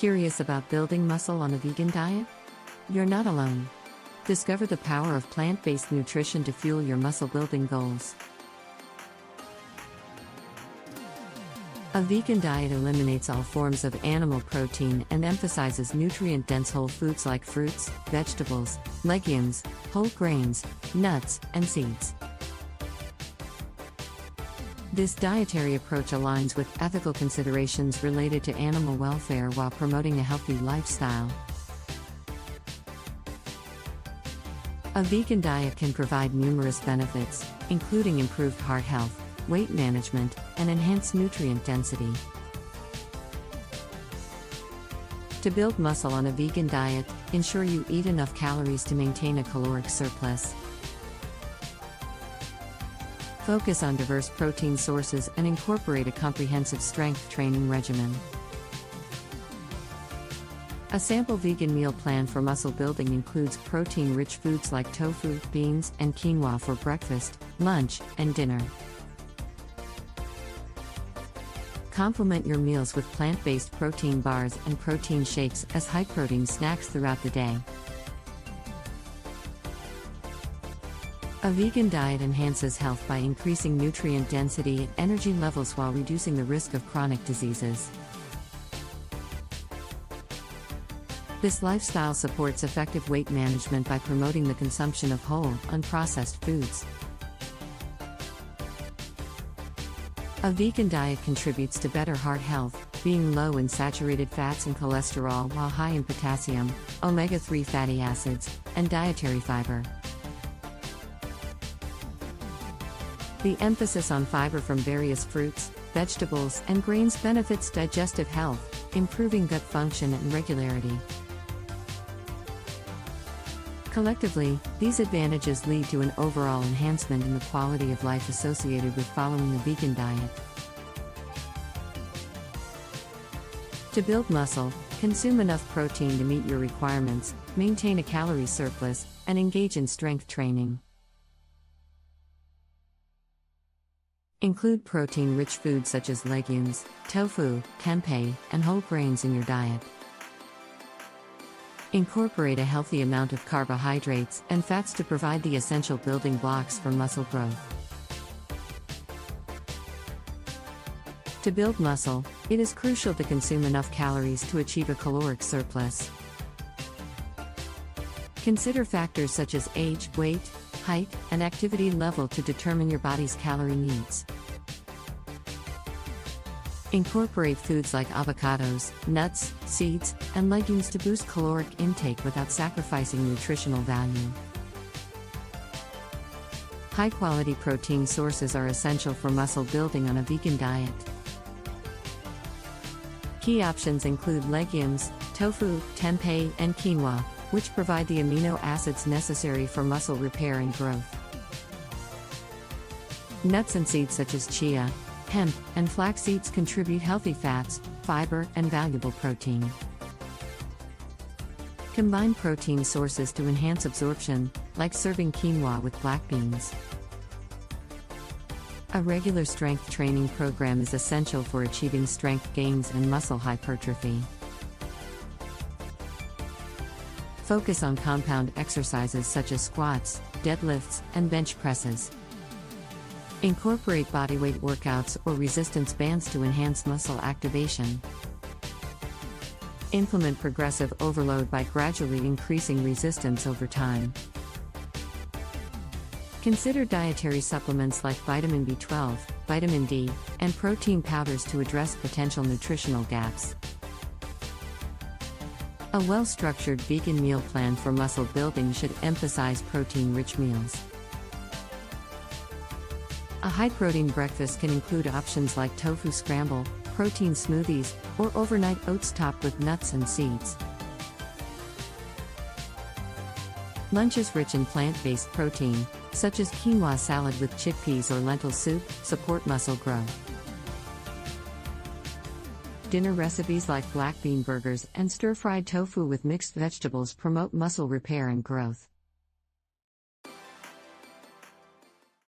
Curious about building muscle on a vegan diet? You're not alone. Discover the power of plant-based nutrition to fuel your muscle-building goals. A vegan diet eliminates all forms of animal protein and emphasizes nutrient-dense whole foods like fruits, vegetables, legumes, whole grains, nuts, and seeds. This dietary approach aligns with ethical considerations related to animal welfare while promoting a healthy lifestyle. A vegan diet can provide numerous benefits, including improved heart health, weight management, and enhanced nutrient density. To build muscle on a vegan diet, ensure you eat enough calories to maintain a caloric surplus. Focus on diverse protein sources and incorporate a comprehensive strength training regimen. A sample vegan meal plan for muscle building includes protein-rich foods like tofu, beans, and quinoa for breakfast, lunch, and dinner. Complement your meals with plant-based protein bars and protein shakes as high-protein snacks throughout the day. A vegan diet enhances health by increasing nutrient density and energy levels while reducing the risk of chronic diseases. This lifestyle supports effective weight management by promoting the consumption of whole, unprocessed foods. A vegan diet contributes to better heart health, being low in saturated fats and cholesterol while high in potassium, omega-3 fatty acids, and dietary fiber. The emphasis on fiber from various fruits, vegetables, and grains benefits digestive health, improving gut function and regularity. Collectively, these advantages lead to an overall enhancement in the quality of life associated with following a vegan diet. To build muscle, consume enough protein to meet your requirements, maintain a calorie surplus, and engage in strength training. Include protein-rich foods such as legumes, tofu, tempeh, and whole grains in your diet. Incorporate a healthy amount of carbohydrates and fats to provide the essential building blocks for muscle growth. To build muscle, it is crucial to consume enough calories to achieve a caloric surplus. Consider factors such as age, weight, height, and activity level to determine your body's calorie needs. Incorporate foods like avocados, nuts, seeds, and legumes to boost caloric intake without sacrificing nutritional value. High-quality protein sources are essential for muscle building on a vegan diet. Key options include legumes, tofu, tempeh, and quinoa, which provide the amino acids necessary for muscle repair and growth. Nuts and seeds such as chia, hemp, and flax seeds contribute healthy fats, fiber, and valuable protein. Combine protein sources to enhance absorption, like serving quinoa with black beans. A regular strength training program is essential for achieving strength gains and muscle hypertrophy. Focus on compound exercises such as squats, deadlifts, and bench presses. Incorporate bodyweight workouts or resistance bands to enhance muscle activation. Implement progressive overload by gradually increasing resistance over time. Consider dietary supplements like vitamin B12, vitamin D, and protein powders to address potential nutritional gaps. A well-structured vegan meal plan for muscle building should emphasize protein-rich meals. A high-protein breakfast can include options like tofu scramble, protein smoothies, or overnight oats topped with nuts and seeds. Lunches rich in plant-based protein, such as quinoa salad with chickpeas or lentil soup, support muscle growth. Dinner recipes like black bean burgers and stir-fried tofu with mixed vegetables promote muscle repair and growth.